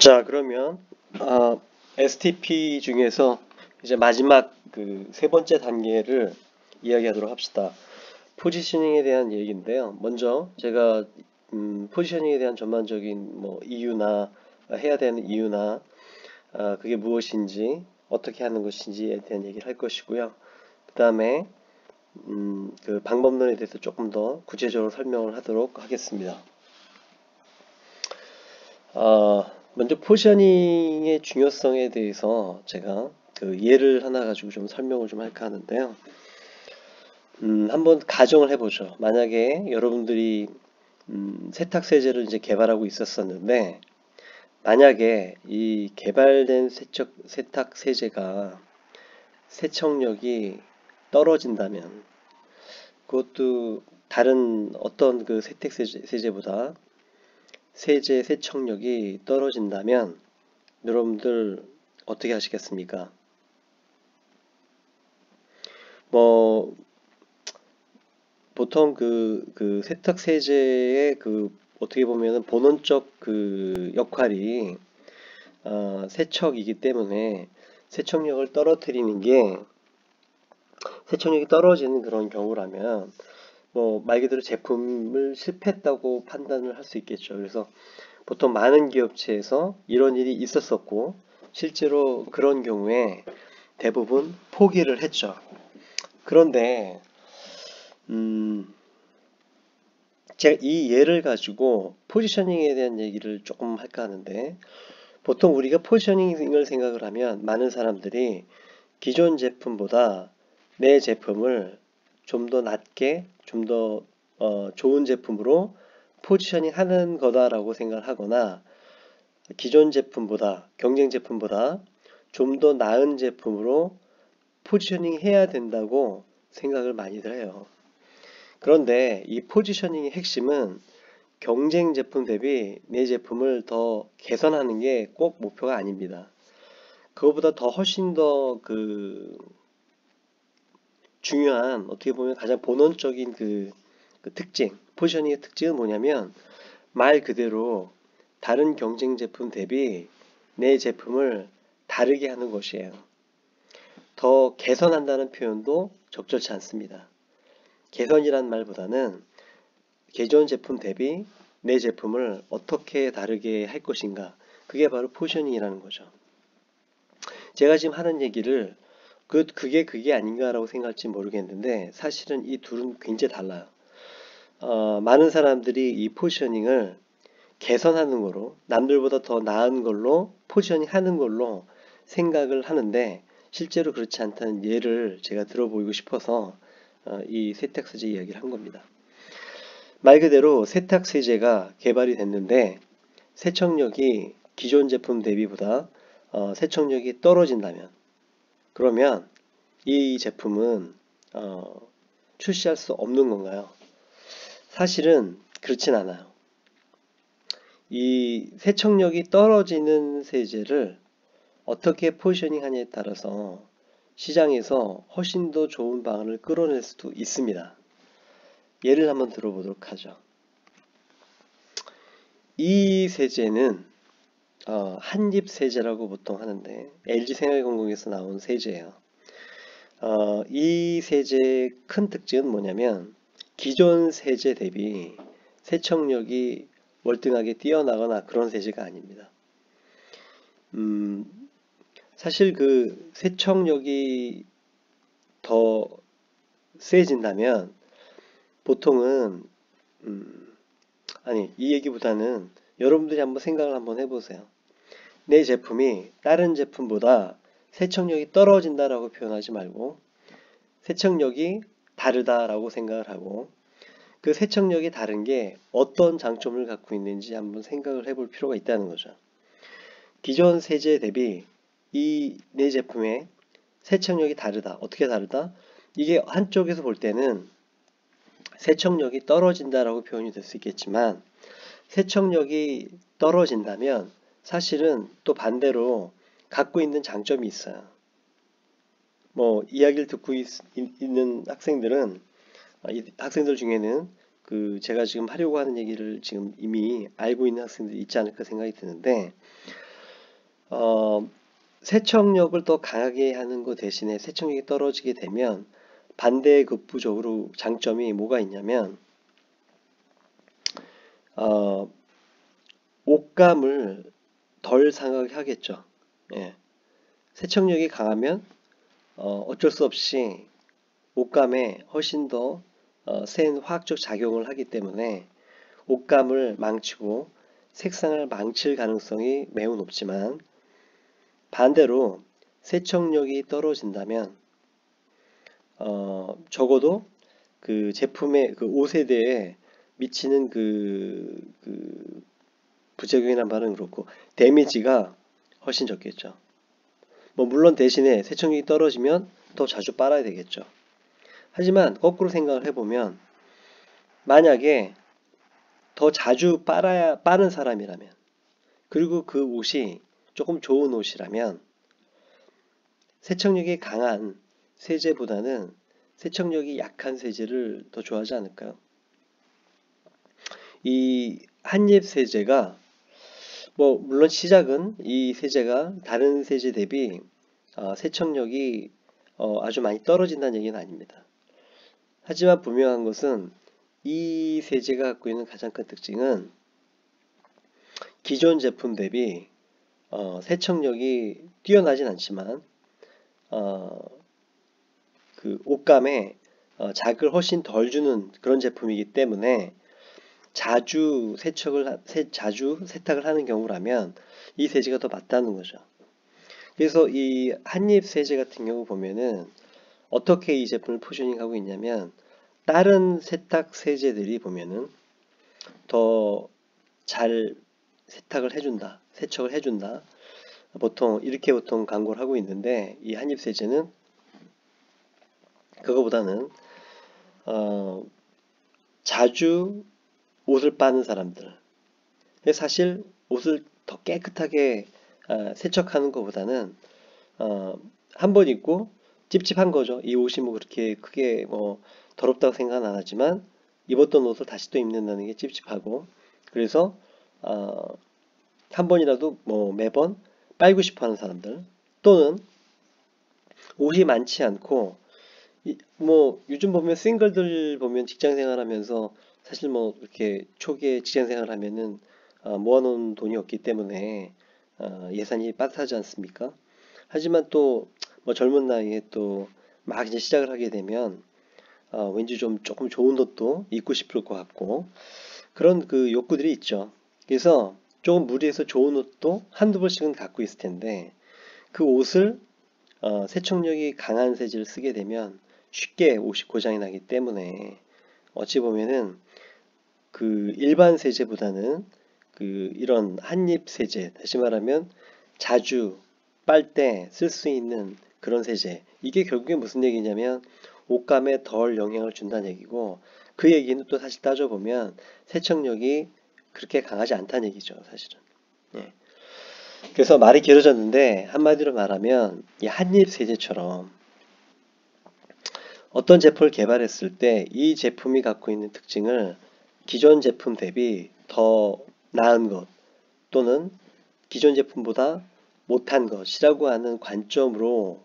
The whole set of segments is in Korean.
자, 그러면 STP 중에서 이제 마지막 그 세 번째 단계를 이야기하도록 합시다. 포지셔닝에 대한 얘기인데요. 먼저 제가 포지셔닝에 대한 전반적인 뭐 이유나 해야 되는 이유나 그게 무엇인지 어떻게 하는 것인지에 대한 얘기를 할 것이고요. 그 다음에 그 방법론에 대해서 조금 더 구체적으로 설명을 하도록 하겠습니다. 먼저 포지셔닝의 중요성에 대해서 제가 그 예를 하나 가지고 좀 설명을 좀 할까 하는데요. 한번 가정을 해보죠. 만약에 여러분들이 세탁세제를 이제 개발하고 있었었는데, 만약에 이 개발된 세탁세제가 세척력이 떨어진다면, 그것도 다른 어떤 그 세탁세제보다 세제 세척력이 떨어진다면 여러분들 어떻게 하시겠습니까? 뭐 보통 그 세탁세제의 그 어떻게 보면은 본원적 그 역할이 세척이기 때문에 세척력을 떨어뜨리는 게, 세척력이 떨어지는 그런 경우라면 뭐 말 그대로 제품을 실패했다고 판단을 할 수 있겠죠. 그래서 보통 많은 기업체에서 이런 일이 있었었고, 실제로 그런 경우에 대부분 포기를 했죠. 그런데 제가 이 예를 가지고 포지셔닝에 대한 얘기를 조금 할까 하는데, 보통 우리가 포지셔닝을 생각을 하면 많은 사람들이 기존 제품보다 내 제품을 좀 더 낮게, 좀 더 좋은 제품으로 포지셔닝 하는 거다라고 생각을 하거나, 기존 제품보다, 경쟁 제품보다 좀 더 나은 제품으로 포지셔닝 해야 된다고 생각을 많이들 해요. 그런데 이 포지셔닝의 핵심은 경쟁 제품 대비 내 제품을 더 개선하는 게 꼭 목표가 아닙니다. 그것보다 더 훨씬 더 그 중요한, 어떻게 보면 가장 본원적인 그 특징, 포지셔닝의 특징은 뭐냐면 말 그대로 다른 경쟁 제품 대비 내 제품을 다르게 하는 것이에요. 더 개선한다는 표현도 적절치 않습니다. 개선이란 말보다는 기존 제품 대비 내 제품을 어떻게 다르게 할 것인가, 그게 바로 포지셔닝이라는 거죠. 제가 지금 하는 얘기를 그게 아닌가라고 생각할지 모르겠는데, 사실은 이 둘은 굉장히 달라요. 많은 사람들이 이 포지셔닝을 개선하는 거로, 남들보다 더 나은 걸로 포지셔닝 하는 걸로 생각을 하는데, 실제로 그렇지 않다는 예를 제가 들어보이고 싶어서 이 세탁세제 이야기를 한 겁니다. 말 그대로 세탁세제가 개발이 됐는데 세척력이 기존 제품 대비보다 세척력이 떨어진다면, 그러면 이 제품은 출시할 수 없는 건가요? 사실은 그렇진 않아요. 이 세척력이 떨어지는 세제를 어떻게 포지셔닝 하냐에 따라서 시장에서 훨씬 더 좋은 방안을 끌어낼 수도 있습니다. 예를 한번 들어보도록 하죠. 이 세제는 한입 세제라고 보통 하는데, LG생활건강에서 나온 세제예요. 이 세제의 큰 특징은 뭐냐면 기존 세제 대비 세척력이 월등하게 뛰어나거나 그런 세제가 아닙니다. 사실 그 세척력이 더 세진다면 보통은 아니, 이 얘기보다는 여러분들이 한번 생각을 한번 해보세요. 내 제품이 다른 제품보다 세척력이 떨어진다라고 표현하지 말고 세척력이 다르다라고 생각을 하고, 그 세척력이 다른 게 어떤 장점을 갖고 있는지 한번 생각을 해볼 필요가 있다는 거죠. 기존 세제 대비 이 내 제품의 세척력이 다르다. 어떻게 다르다? 이게 한쪽에서 볼 때는 세척력이 떨어진다라고 표현이 될 수 있겠지만, 세척력이 떨어진다면 사실은 또 반대로 갖고 있는 장점이 있어요. 뭐 이야기를 듣고 있는 학생들은, 학생들 중에는 그 제가 지금 하려고 하는 얘기를 지금 이미 알고 있는 학생들이 있지 않을까 생각이 드는데, 세척력을 더 강하게 하는 것 대신에 세척력이 떨어지게 되면 반대급부적으로 장점이 뭐가 있냐면 옷감을 덜 상하게 하겠죠. 예. 세척력이 강하면 어쩔 수 없이 옷감에 훨씬 더 센 화학적 작용을 하기 때문에 옷감을 망치고 색상을 망칠 가능성이 매우 높지만, 반대로 세척력이 떨어진다면 적어도 그 제품의 그 옷에 대해 미치는 그 부작용이란 말은 그렇고 데미지가 훨씬 적겠죠. 뭐 물론 대신에 세척력이 떨어지면 더 자주 빨아야 되겠죠. 하지만 거꾸로 생각을 해보면, 만약에 더 자주 빠른 사람이라면, 그리고 그 옷이 조금 좋은 옷이라면 세척력이 강한 세제보다는 세척력이 약한 세제를 더 좋아하지 않을까요? 이 한입 세제가 뭐 물론 시작은 이 세제가 다른 세제 대비 세척력이 아주 많이 떨어진다는 얘기는 아닙니다. 하지만 분명한 것은 이 세제가 갖고 있는 가장 큰 특징은 기존 제품 대비 세척력이 뛰어나진 않지만 그 옷감에 자극을 훨씬 덜 주는 그런 제품이기 때문에 자주 세탁을 하는 경우라면 이 세제가 더 맞다는 거죠. 그래서 이 한입 세제 같은 경우 보면은 어떻게 이 제품을 포지셔닝하고 있냐면, 다른 세탁 세제들이 보면은 더 잘 세척을 해준다. 이렇게 보통 광고를 하고 있는데, 이 한입 세제는 그거보다는 자주 옷을 빠는 사람들, 사실 옷을 더 깨끗하게 세척하는 것보다는 한 번 입고 찝찝한 거죠. 이 옷이 뭐 그렇게 크게 뭐 더럽다고 생각은 안 하지만 입었던 옷을 다시 또 입는다는 게 찝찝하고, 그래서 한 번이라도 뭐 매번 빨고 싶어 하는 사람들, 또는 옷이 많지 않고 뭐 요즘 보면 싱글들 보면 직장 생활하면서 사실 뭐 이렇게 초기에 직장 생활하면은 모아놓은 돈이 없기 때문에 예산이 빠듯하지 않습니까? 하지만 또 뭐 젊은 나이에 또 막 이제 시작을 하게 되면 왠지 좀 조금 좋은 옷도 입고 싶을 것 같고 그런 그 욕구들이 있죠. 그래서 조금 무리해서 좋은 옷도 한두 벌씩은 갖고 있을 텐데, 그 옷을 세척력이 강한 세제를 쓰게 되면 쉽게 옷이 고장이 나기 때문에 어찌 보면은 그 일반 세제보다는 그 이런 한입 세제, 다시 말하면 자주 빨 때 쓸 수 있는 그런 세제, 이게 결국에 무슨 얘기냐면 옷감에 덜 영향을 준다는 얘기고, 그 얘기는 또 사실 따져보면 세척력이 그렇게 강하지 않다는 얘기죠, 사실은. 예. 그래서 말이 길어졌는데 한마디로 말하면 이 한입 세제처럼 어떤 제품을 개발했을 때 이 제품이 갖고 있는 특징을 기존 제품 대비 더 나은 것, 또는 기존 제품보다 못한 것이라고 하는 관점으로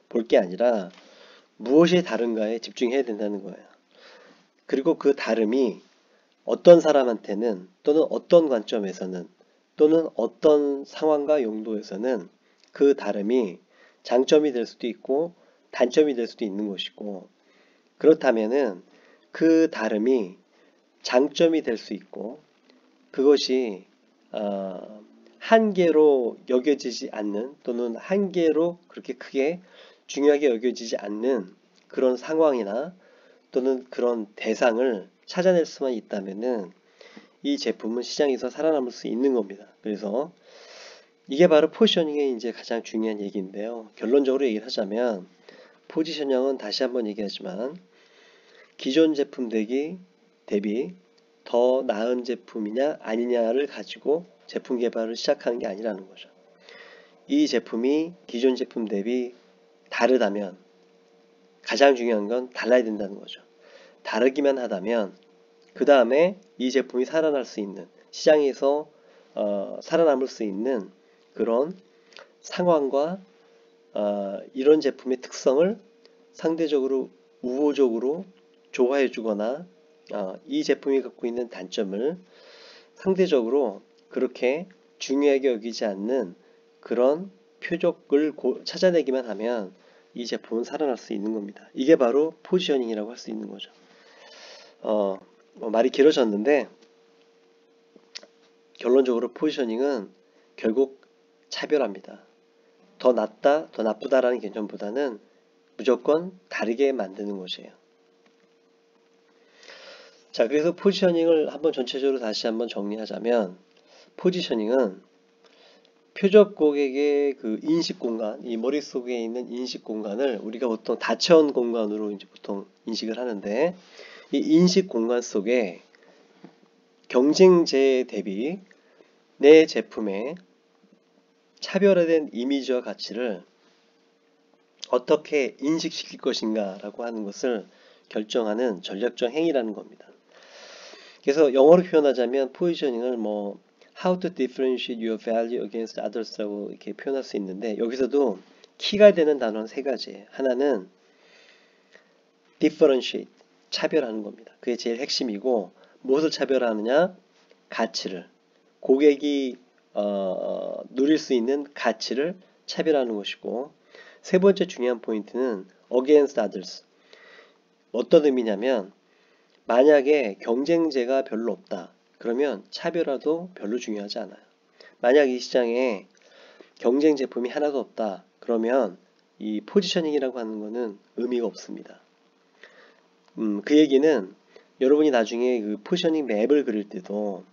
볼 게 아니라 무엇이 다른가에 집중해야 된다는 거예요. 그리고 그 다름이 어떤 사람한테는, 또는 어떤 관점에서는, 또는 어떤 상황과 용도에서는 그 다름이 장점이 될 수도 있고 단점이 될 수도 있는 것이고, 그렇다면은 그 다름이 장점이 될 수 있고 그것이 한계로 여겨지지 않는, 또는 한계로 그렇게 크게 중요하게 여겨지지 않는 그런 상황이나 또는 그런 대상을 찾아낼 수만 있다면은 이 제품은 시장에서 살아남을 수 있는 겁니다. 그래서 이게 바로 포지셔닝의 이제 가장 중요한 얘기인데요. 결론적으로 얘기를 하자면 포지셔닝은 다시 한번 얘기하지만 기존 제품 대비 더 나은 제품이냐 아니냐를 가지고 제품 개발을 시작하는 게 아니라는 거죠. 이 제품이 기존 제품 대비 다르다면 가장 중요한 건 달라야 된다는 거죠. 다르기만 하다면 그 다음에 이 제품이 살아날 수 있는, 시장에서 살아남을 수 있는 그런 상황과 이런 제품의 특성을 상대적으로 우호적으로 좋아해 주거나 이 제품이 갖고 있는 단점을 상대적으로 그렇게 중요하게 여기지 않는 그런 표적을 찾아내기만 하면 이 제품은 살아날 수 있는 겁니다. 이게 바로 포지셔닝이라고 할 수 있는 거죠. 말이 길어졌는데 결론적으로 포지셔닝은 결국 차별합니다. 더 낫다, 더 나쁘다라는 개념보다는 무조건 다르게 만드는 것이에요. 자, 그래서 포지셔닝을 한번 전체적으로 다시 한번 정리하자면 포지셔닝은 표적 고객의 그 인식 공간, 이 머릿속에 있는 인식 공간을 우리가 보통 다체원 공간으로 이제 보통 인식을 하는데 이 인식 공간 속에 경쟁제 대비 내 제품의 차별화된 이미지와 가치를 어떻게 인식시킬 것인가 라고 하는 것을 결정하는 전략적 행위라는 겁니다. 그래서 영어로 표현하자면 포지셔닝을 뭐 How to differentiate your value against others라고 이렇게 표현할 수 있는데 여기서도 키가 되는 단어는 세 가지예요. 하나는 differentiate, 차별하는 겁니다. 그게 제일 핵심이고 무엇을 차별하느냐? 가치를. 고객이 누릴 수 있는 가치를 차별하는 것이고 세 번째 중요한 포인트는 against others. 어떤 의미냐면 만약에 경쟁제가 별로 없다. 그러면 차별화도 별로 중요하지 않아요. 만약 이 시장에 경쟁 제품이 하나도 없다. 그러면 이 포지셔닝이라고 하는 것은 의미가 없습니다. 그 얘기는 여러분이 나중에 그 포지셔닝 맵을 그릴 때도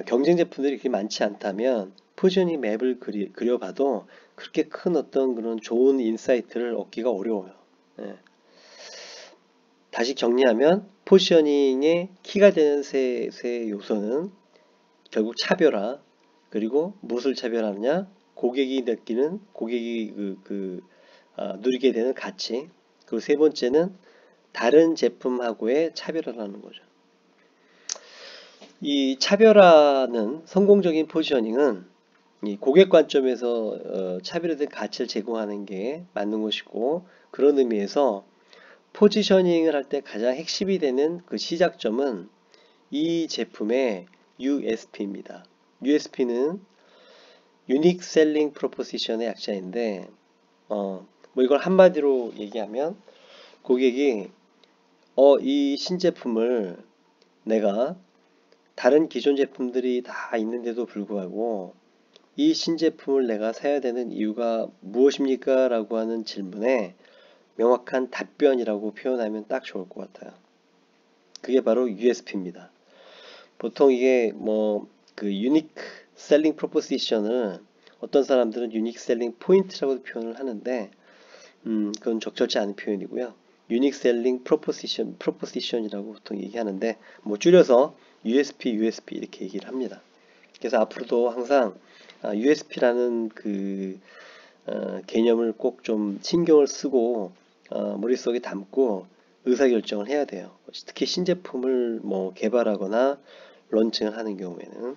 경쟁 제품들이 그렇게 많지 않다면 포지셔닝 맵을 그려봐도 그렇게 큰 어떤 그런 좋은 인사이트를 얻기가 어려워요. 예. 다시 정리하면 포지셔닝의 키가 되는 세 요소는 결국 차별화, 그리고 무엇을 차별하느냐? 고객이 느끼는, 고객이 누리게 되는 가치. 그리고 세 번째는 다른 제품하고의 차별화라는 거죠. 이 차별화는 성공적인 포지셔닝은 이 고객 관점에서 차별화된 가치를 제공하는 게 맞는 것이고 그런 의미에서 포지셔닝을 할 때 가장 핵심이 되는 그 시작점은 이 제품의 USP입니다. USP는 Unique Selling Proposition의 약자인데 뭐 이걸 한마디로 얘기하면 고객이 이 신제품을 내가 다른 기존 제품들이 다 있는데도 불구하고 이 신제품을 내가 사야 되는 이유가 무엇입니까? 라고 하는 질문에 명확한 답변이라고 표현하면 딱 좋을 것 같아요. 그게 바로 USP입니다. 보통 이게 뭐 그 Unique Selling Proposition을 어떤 사람들은 Unique Selling Point라고 표현을 하는데 그건 적절치 않은 표현이고요. Unique Selling Proposition이라고 보통 얘기하는데 뭐 줄여서 USP 이렇게 얘기를 합니다. 그래서 앞으로도 항상 USP라는 그 개념을 꼭 좀 신경을 쓰고 머릿속에 담고 의사결정을 해야 돼요. 특히 신제품을 뭐 개발하거나 런칭을 하는 경우에는.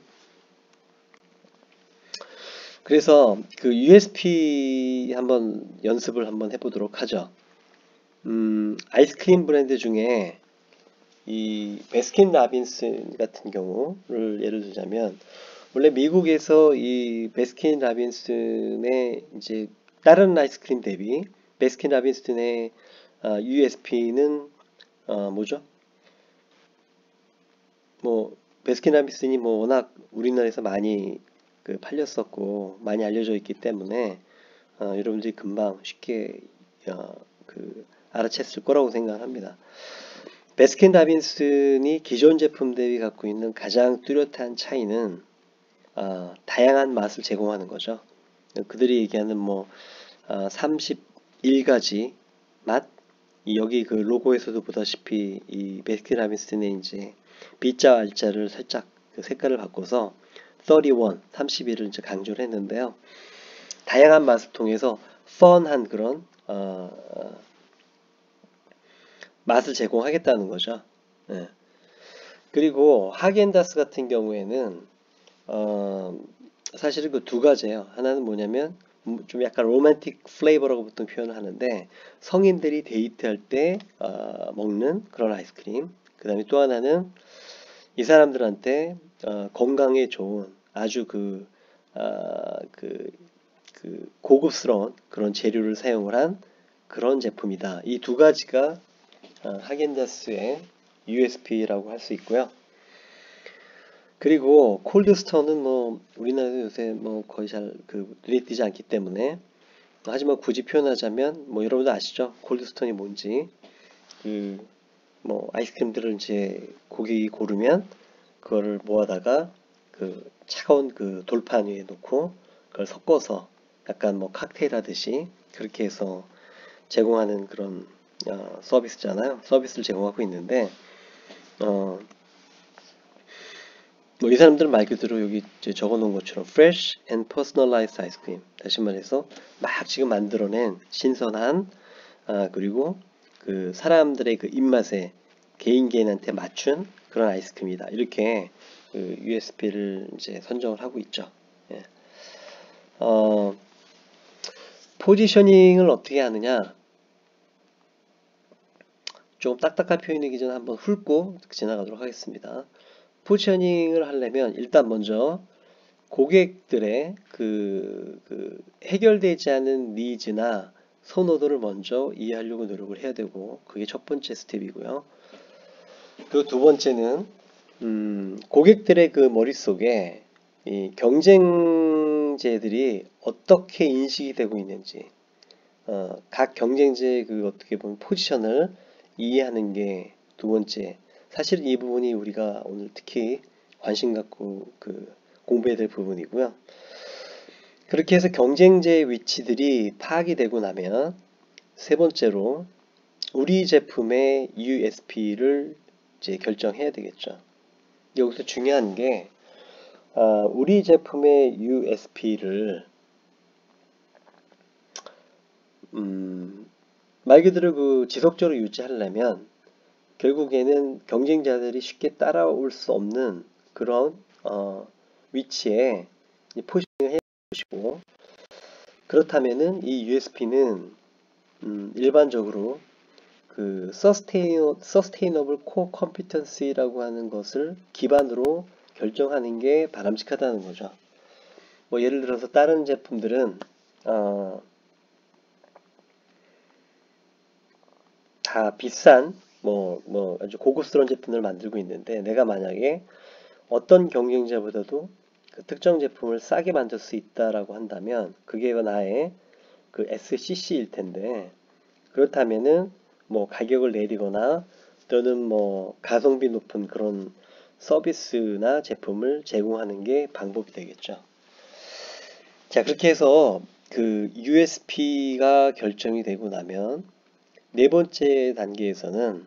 그래서 그 USP 한번 연습을 한번 해보도록 하죠. 아이스크림 브랜드 중에 이 베스킨 라빈스 같은 경우를 예를 들자면 원래 미국에서 이 베스킨 라빈슨의 이제 다른 아이스크림 대비 베스킨 라빈슨의 USP는 뭐죠? 뭐 베스킨 라빈슨이 뭐 워낙 우리나라에서 많이 팔렸었고 많이 알려져 있기 때문에 여러분들이 금방 쉽게 알아챘을 거라고 생각합니다. 베스킨 라빈슨이 기존 제품 대비 갖고 있는 가장 뚜렷한 차이는 다양한 맛을 제공하는 거죠. 그들이 얘기하는 뭐 31가지 맛, 여기 그 로고에서도 보다시피 이 베스킨 라빈슨의 이제 B자 R자를 살짝 그 색깔을 바꿔서 31, 31을 이제 강조를 했는데요. 다양한 맛을 통해서 펀한 그런 맛을 제공하겠다는 거죠. 네. 그리고 하겐다스 같은 경우에는 사실은 그 두 가지예요. 하나는 뭐냐면 좀 약간 로맨틱 플레이버라고 보통 표현을 하는데 성인들이 데이트할 때 먹는 그런 아이스크림. 그 다음에 또 하나는 이 사람들한테 건강에 좋은 아주 그 고급스러운 그런 재료를 사용을 한 그런 제품이다. 이 두 가지가 하겐다스의 USP라고 할 수 있고요. 그리고 콜드스톤은 뭐 우리나라에서 요새 뭐 거의 잘 눈에 띄지 않기 때문에 하지만 굳이 표현하자면 뭐 여러분도 아시죠? 콜드스톤이 뭔지. 그 뭐 아이스크림들을 이제 고객이 고르면 그거를 모아다가 그 차가운 그 돌판 위에 놓고 그걸 섞어서 약간 뭐 칵테일 하듯이 그렇게 해서 제공하는 그런 서비스잖아요. 서비스를 제공하고 있는데 어, 뭐 이 사람들은 말 그대로 여기 이제 적어 놓은 것처럼 fresh and personalized 아이스크림. 다시 말해서 막 지금 만들어낸 신선한 그리고 그 사람들의 그 입맛에 개인한테 맞춘 그런 아이스크림이다. 이렇게 그 USP를 이제 선정을 하고 있죠. 예. 어, 포지셔닝을 어떻게 하느냐? 조금 딱딱한 표현이기 전에 한번 훑고 지나가도록 하겠습니다. 포지셔닝을 하려면 일단 먼저 고객들의 그 해결되지 않은 니즈나 선호도를 먼저 이해하려고 노력을 해야 되고 그게 첫 번째 스텝이고요. 그리고 두 번째는 고객들의 그 머릿속에 이 경쟁제들이 어떻게 인식이 되고 있는지 각 경쟁제의 그 어떻게 보면 포지션을 이해하는 게 두 번째. 사실 이 부분이 우리가 오늘 특히 관심 갖고 그 공부해야 될 부분이고요. 그렇게 해서 경쟁제의 위치들이 파악이 되고 나면 세 번째로 우리 제품의 USP를 이제 결정해야 되겠죠. 여기서 중요한 게 우리 제품의 USP를 말 그대로 그 지속적으로 유지하려면 결국에는 경쟁자들이 쉽게 따라올 수 없는 그런 위치에 포지션을 해야 것이고 그렇다면은 이 USP는 일반적으로 그 Sustainable Core Competency라고 하는 것을 기반으로 결정하는 게 바람직하다는 거죠. 뭐 예를 들어서 다른 제품들은 다 비싼 뭐 아주 고급스러운 제품을 만들고 있는데 내가 만약에 어떤 경쟁자보다도 그 특정 제품을 싸게 만들 수 있다라고 한다면 그게 나의 그 SCC일 텐데 그렇다면은 뭐 가격을 내리거나 또는 뭐 가성비 높은 그런 서비스나 제품을 제공하는 게 방법이 되겠죠. 자, 그렇게 해서 그 USP가 결정이 되고 나면 네 번째 단계에서는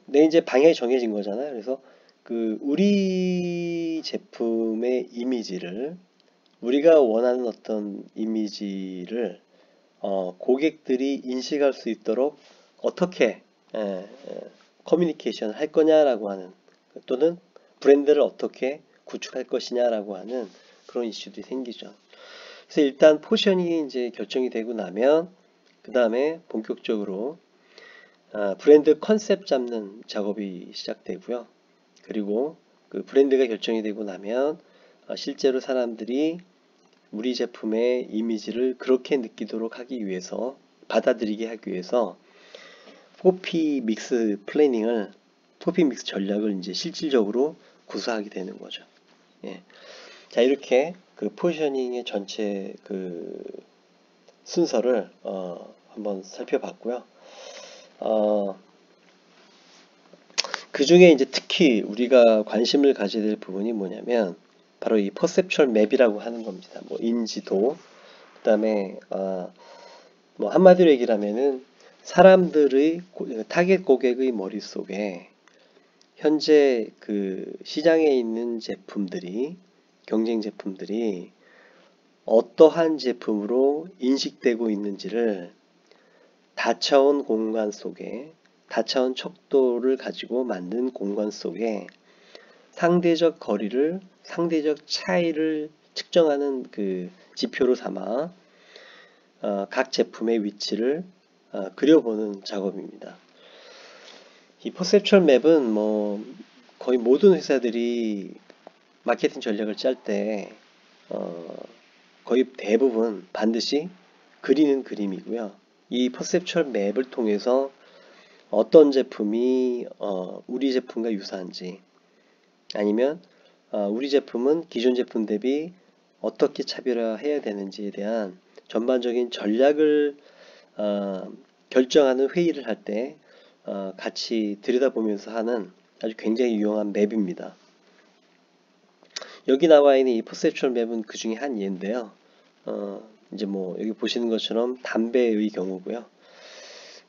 내 이제 방향이 정해진 거잖아요. 그래서 그 우리 제품의 이미지를 우리가 원하는 어떤 이미지를 고객들이 인식할 수 있도록 어떻게 커뮤니케이션을 할 거냐라고 하는 또는 브랜드를 어떻게 구축할 것이냐라고 하는 그런 이슈들이 생기죠. 그래서 일단 포지션이 이제 결정이 되고 나면 그 다음에 본격적으로 브랜드 컨셉 잡는 작업이 시작되고요. 그리고 그 브랜드가 결정이 되고 나면 실제로 사람들이 우리 제품의 이미지를 그렇게 느끼도록 하기 위해서 받아들이게 하기 위해서 포피 믹스 플래닝을 포피 믹스 전략을 이제 실질적으로 구사하게 되는 거죠. 예. 자, 이렇게 그 포지셔닝의 전체 그 순서를 한번 살펴봤고요. 그 중에 이제 특히 우리가 관심을 가져야 될 부분이 뭐냐면 바로 이 퍼셉츄얼 맵이라고 하는 겁니다. 뭐 인지도, 그다음에 뭐 한마디로 얘기를 하면은 사람들의 타겟 고객의 머릿속에 현재 그 시장에 있는 제품들이 경쟁 제품들이 어떠한 제품으로 인식되고 있는지를 닫혀온 공간 속에 다차원 척도를 가지고 만든 공간 속에 상대적 거리를, 상대적 차이를 측정하는 그 지표로 삼아 각 제품의 위치를 그려보는 작업입니다. 이 퍼셉츄얼 맵은 뭐 거의 모든 회사들이 마케팅 전략을 짤 때 거의 대부분 반드시 그리는 그림이고요. 이 퍼셉츄얼 맵을 통해서 어떤 제품이 우리 제품과 유사한지, 아니면 우리 제품은 기존 제품 대비 어떻게 차별화해야 되는지에 대한 전반적인 전략을 결정하는 회의를 할 때 같이 들여다보면서 하는 아주 굉장히 유용한 맵입니다. 여기 나와 있는 이 퍼셉츄얼 맵은 그 중에 한 예인데요. 이제 뭐 여기 보시는 것처럼 담배의 경우고요.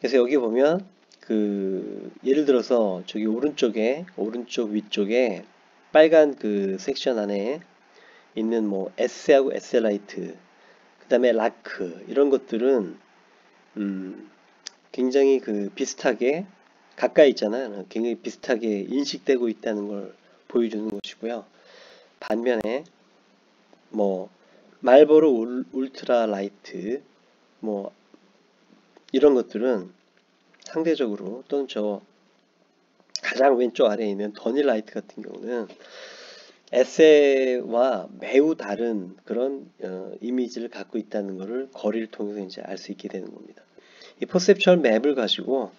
그래서 여기 보면 그 예를 들어서 저기 오른쪽 위쪽에 빨간 그 섹션 안에 있는 뭐 에세하고 에셀라이트, 그 다음에 라크, 이런 것들은 굉장히 그 비슷하게 가까이 있잖아요. 굉장히 비슷하게 인식되고 있다는 걸 보여주는 것이고요. 반면에 뭐 말보로 울트라 라이트 뭐 이런 것들은 상대적으로, 또는 저 가장 왼쪽 아래에 있는 더닐 라이트 같은 경우는 에세와 매우 다른 그런 이미지를 갖고 있다는 것을 거리를 통해서 이제 알 수 있게 되는 겁니다. 이 퍼셉츄얼 맵을 가지고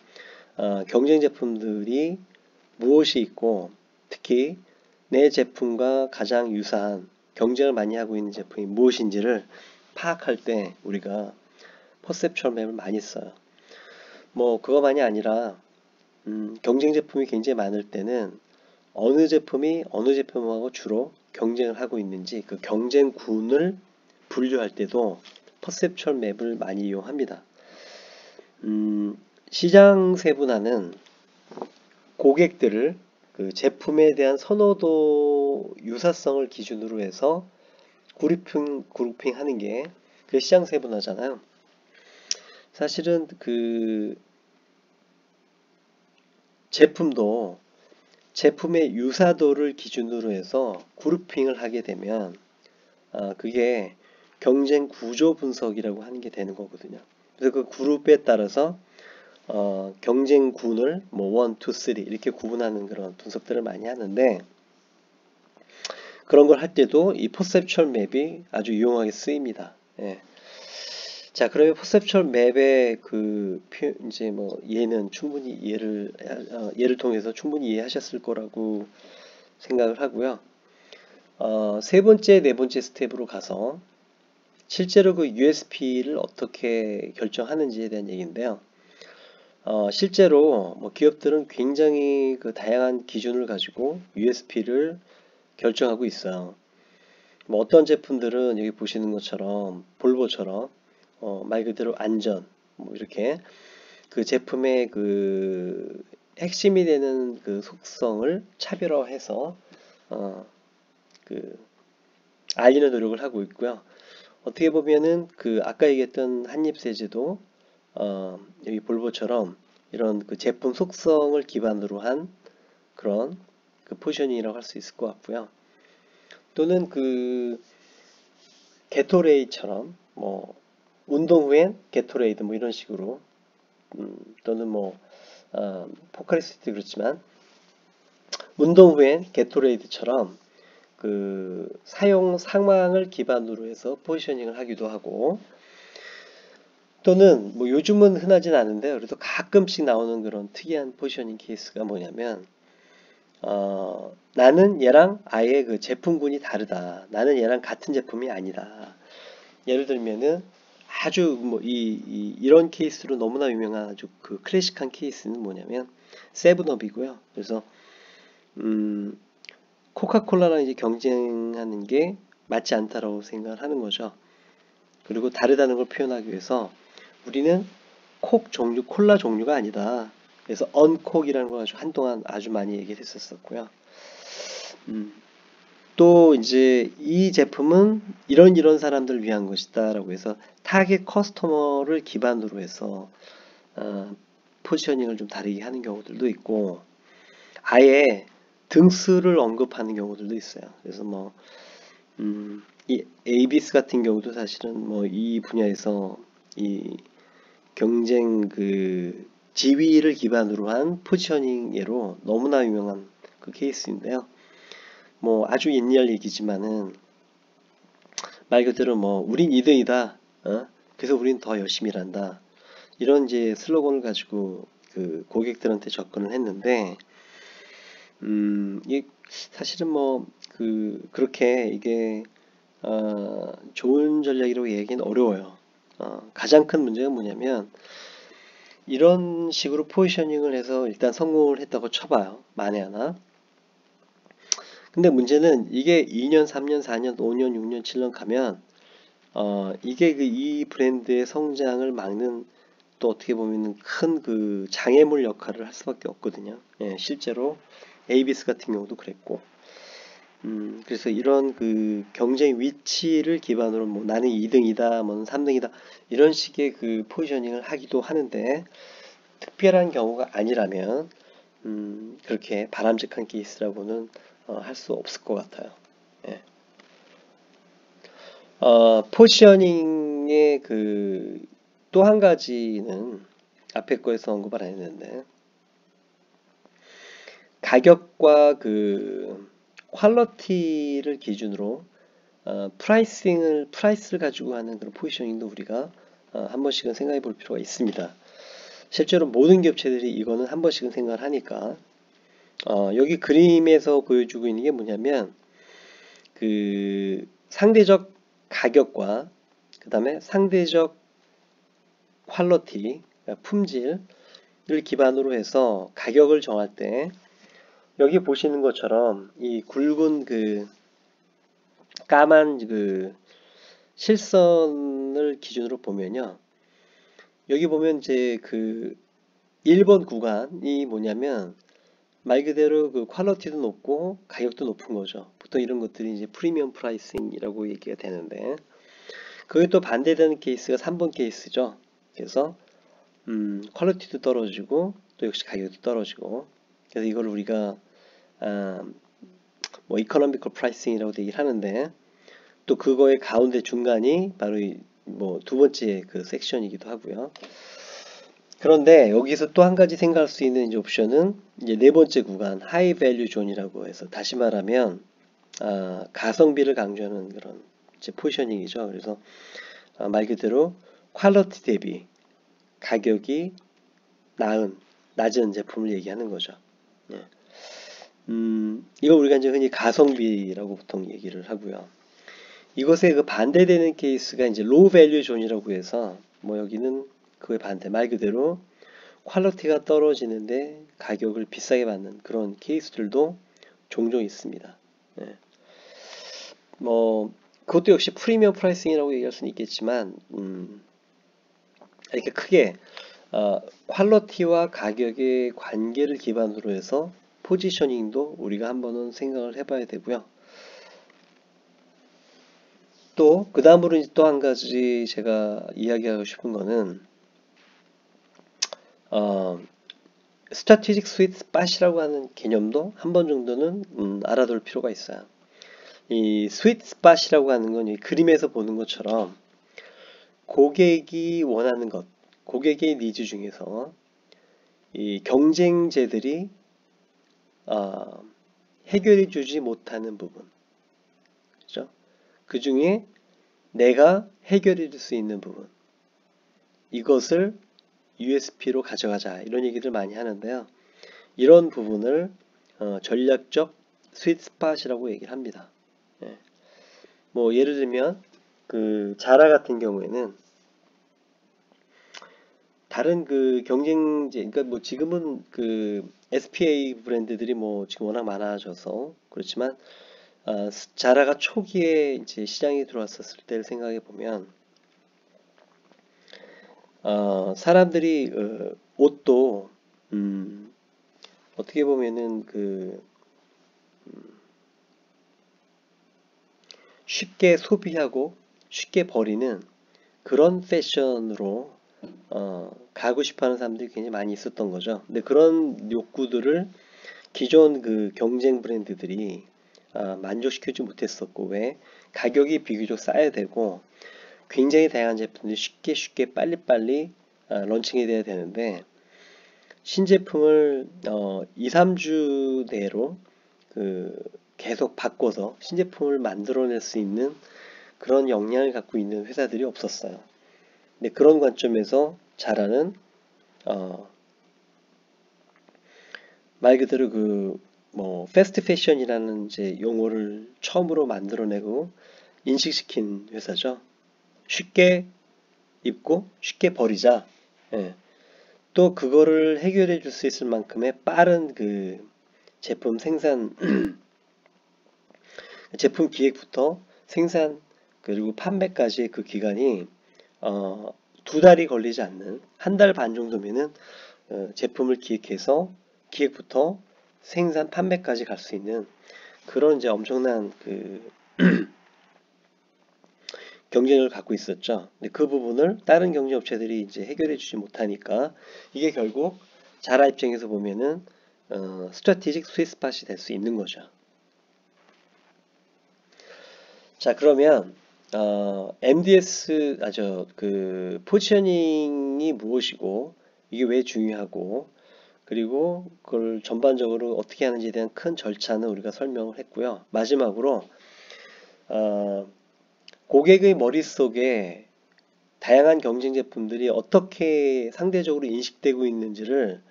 경쟁 제품들이 무엇이 있고, 특히 내 제품과 가장 유사한 경쟁을 많이 하고 있는 제품이 무엇인지를 파악할 때 우리가 퍼셉츄얼 맵을 많이 써요. 뭐 그거만이 아니라 경쟁 제품이 굉장히 많을 때는 어느 제품이 어느 제품하고 주로 경쟁을 하고 있는지 그 경쟁군을 분류할 때도 퍼셉츄얼 맵을 많이 이용합니다. 시장 세분화는 고객들을 그 제품에 대한 선호도 유사성을 기준으로 해서 그룹핑 하는 게 그 시장 세분화잖아요. 사실은 그 제품도 제품의 유사도를 기준으로 해서 그룹핑을 하게 되면 그게 경쟁 구조 분석이라고 하는 게 되는 거거든요. 그래서 그 그룹에 따라서 경쟁군을 뭐 1, 2, 3 이렇게 구분하는 그런 분석들을 많이 하는데, 그런 걸 할 때도 이 퍼셉츄얼 맵이 아주 유용하게 쓰입니다. 예. 자, 그러면 퍼셉츄얼 맵의 그 이제 뭐 예는 충분히 예를 통해서 충분히 이해하셨을 거라고 생각을 하고요. 세 번째, 네 번째 스텝으로 가서 실제로 그 USP를 어떻게 결정하는지에 대한 얘기인데요. 실제로 뭐 기업들은 굉장히 그 다양한 기준을 가지고 USP를 결정하고 있어요. 뭐 어떤 제품들은 여기 보시는 것처럼 볼보처럼 말 그대로 안전, 뭐 이렇게 그 제품의 그 핵심이 되는 그 속성을 차별화해서 그 알리는 노력을 하고 있고요. 어떻게 보면은 그 아까 얘기했던 한입세제도 여기 볼보처럼 이런 그 제품 속성을 기반으로 한 그런 그 포지셔닝이라고 할 수 있을 것 같고요. 또는 그 게토레이처럼 뭐 운동 후엔 게토레이드 뭐 이런 식으로 또는 뭐 포카리스트도 그렇지만 운동 후엔 게토레이드처럼 그 사용 상황을 기반으로 해서 포지셔닝을 하기도 하고, 또는 뭐 요즘은 흔하진 않은데 그래도 가끔씩 나오는 그런 특이한 포지셔닝 케이스가 뭐냐면 나는 얘랑 아예 그 제품군이 다르다. 나는 얘랑 같은 제품이 아니다. 예를 들면은 아주 뭐 이런 케이스로 너무나 유명한 아주 그 클래식한 케이스는 뭐냐면 세븐업이고요. 그래서 코카콜라랑 이제 경쟁하는 게 맞지 않다라고 생각을 하는 거죠. 그리고 다르다는 걸 표현하기 위해서 우리는 콜라 종류가 아니다. 그래서 언콕이라는 걸 아주 한동안 아주 많이 얘기를 했었고요. 또 이제 이 제품은 이런 사람들을 위한 것이다 라고 해서 타겟 커스터머를 기반으로 해서 포지셔닝을 좀 다르게 하는 경우들도 있고, 아예 등수를 언급하는 경우들도 있어요. 그래서 뭐, 이 에이비스 같은 경우도 사실은 뭐 이 분야에서 이 경쟁 그 지위를 기반으로 한 포지셔닝 예로 너무나 유명한 그 케이스인데요. 뭐 아주 옛날 얘기지만은 말 그대로 뭐 우린 2등이다. 그래서 우린 더 열심히 일한다. 이런 이제 슬로건을 가지고 그 고객들한테 접근을 했는데, 이 사실은 뭐 그렇게 이게 좋은 전략이라고 얘기는 어려워요. 가장 큰 문제가 뭐냐면 이런 식으로 포지셔닝을 해서 일단 성공을 했다고 쳐봐요. 만에 하나. 근데 문제는 이게 2년, 3년, 4년, 5년, 6년, 7년 가면 이게 이 브랜드의 성장을 막는 또 어떻게 보면 큰 그 장애물 역할을 할 수밖에 없거든요. 예, 실제로 에이비스 같은 경우도 그랬고. 그래서 이런 그 경쟁 위치를 기반으로 뭐 나는 2등이다, 뭐 3등이다 이런 식의 그 포지셔닝을 하기도 하는데 특별한 경우가 아니라면 그렇게 바람직한 케이스라고는 할 수 없을 것 같아요. 예. 포지셔닝의 그 또 한 가지는 앞에 거에서 언급을 안 했는데 가격과 그 퀄리티를 기준으로 프라이스를 가지고 하는 그런 포지셔닝도 우리가 한 번씩은 생각해 볼 필요가 있습니다. 실제로 모든 기업체들이 이거는 한 번씩은 생각을 하니까 여기 그림에서 보여주고 있는 게 뭐냐면 그 상대적 가격과 그 다음에 상대적 퀄리티, 품질을 기반으로 해서 가격을 정할 때 여기 보시는 것처럼 이 굵은 그 까만 그 실선을 기준으로 보면요. 여기 보면 이제 그 1번 구간이 뭐냐면 말 그대로 그 퀄리티도 높고 가격도 높은 거죠. 보통 이런 것들이 이제 프리미엄 프라이싱이라고 얘기가 되는데 그게 또 반대되는 케이스가 3번 케이스죠. 그래서 퀄리티도 떨어지고 또 역시 가격도 떨어지고 그래서 이걸 우리가 뭐 이코노미컬 프라이싱이라고 얘기를 하는데 또 그거의 가운데 중간이 바로 뭐 두 번째 그 섹션이기도 하고요. 그런데 여기서 또 한 가지 생각할 수 있는 이제 옵션은 이제 네 번째 구간 하이 밸류 존이라고 해서 다시 말하면 가성비를 강조하는 그런 이제 포지셔닝이죠. 그래서 말 그대로 퀄리티 대비 가격이 낮은 제품을 얘기하는 거죠. 예. 이걸 우리가 이제 흔히 가성비라고 보통 얘기를 하고요. 이것에 그 반대되는 케이스가 이제 로우 밸류 존이라고 해서 뭐 여기는 그의 반대 말 그대로 퀄리티가 떨어지는데 가격을 비싸게 받는 그런 케이스들도 종종 있습니다. 예. 뭐 그것도 역시 프리미엄 프라이싱이라고 얘기할 수는 있겠지만 이렇게 크게 퀄리티와 가격의 관계를 기반으로 해서 포지셔닝도 우리가 한번은 생각을 해봐야 되고요. 또 그 다음으로 또 한 가지 제가 이야기하고 싶은 거는 스트래티직 스윗 스팟이라고 하는 개념도 한 번 정도는 알아둘 필요가 있어요. 이 스윗 스팟이라고 하는 건 이 그림에서 보는 것처럼 고객이 원하는 것, 고객의 니즈 중에서 이 경쟁제들이 해결해 주지 못하는 부분, 그죠? 그 중에 내가 해결해 줄 수 있는 부분, 이것을 USP로 가져가자 이런 얘기를 많이 하는데요. 이런 부분을 전략적 스윗 스팟이라고 얘기를 합니다. 예. 뭐 예를 들면 그 자라 같은 경우에는 다른 그 경쟁제, 그러니까 뭐 지금은 그 SPA 브랜드들이 뭐 지금 워낙 많아져서 그렇지만 자라가 초기에 이제 시장에 들어왔었을 때를 생각해 보면 사람들이 옷도 어떻게 보면은 그 쉽게 소비하고 쉽게 버리는 그런 패션으로 가고 싶어하는 사람들이 굉장히 많이 있었던 거죠. 근데 그런 욕구들을 기존 그 경쟁 브랜드들이 만족시키지 못했었고, 왜 가격이 비교적 싸야 되고 굉장히 다양한 제품들이 쉽게 빨리빨리 런칭이 돼야 되는데, 신제품을 2, 3주 내로 그 계속 바꿔서 신제품을 만들어낼 수 있는 그런 역량을 갖고 있는 회사들이 없었어요. 근데 그런 관점에서 자라는 어, 말 그대로 그 뭐 패스트 패션이라는 이제 용어를 처음으로 만들어내고 인식시킨 회사죠. 쉽게 입고 쉽게 버리자. 예. 또 그거를 해결해 줄 수 있을 만큼의 빠른 그 제품 생산, 제품 기획부터 생산 그리고 판매까지 그 기간이 어, 2달이 걸리지 않는 한 달 반 정도면은 제품을 기획해서 기획부터 생산 판매까지 갈 수 있는 그런 이제 엄청난 그 경쟁을 갖고 있었죠. 근데 그 부분을 다른 경쟁업체들이 이제 해결해 주지 못하니까 이게 결국 자라 입장에서 보면은 스트래티직 스윗스팟이 될 수 있는 거죠. 자, 그러면 MDS 그 포지셔닝이 무엇이고 이게 왜 중요하고 그리고 그걸 전반적으로 어떻게 하는지에 대한 큰 절차는 우리가 설명을 했고요. 마지막으로 어, 고객의 머릿속에 다양한 경쟁 제품들이 어떻게 상대적으로 인식되고 있는지를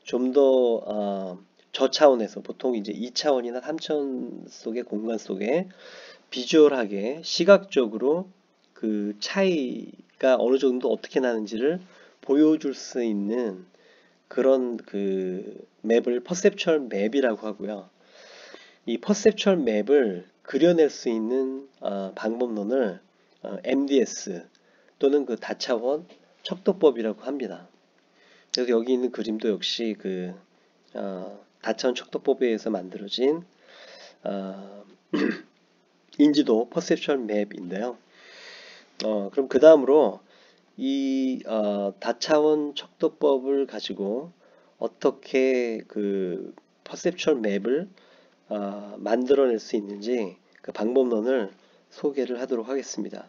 좀 더 저차원에서 보통 이제 2차원이나 3차원 속의 공간 속에 비주얼하게 시각적으로 그 차이가 어느 정도 어떻게 나는지를 보여줄 수 있는 그런 그 맵을 퍼셉츄얼 맵이라고 하고요. 이 퍼셉츄얼 맵을 그려낼 수 있는 방법론을 MDS 또는 그 다차원 척도법이라고 합니다. 그래서 여기 있는 그림도 역시 그 다차원 척도법에 의해서 만들어진 어, 인지도 퍼셉츄얼 맵인데요. 그럼 그 다음으로 이 다차원 척도법을 가지고 어떻게 그 퍼셉츄얼 맵을 만들어낼 수 있는지 그 방법론을 소개를 하도록 하겠습니다.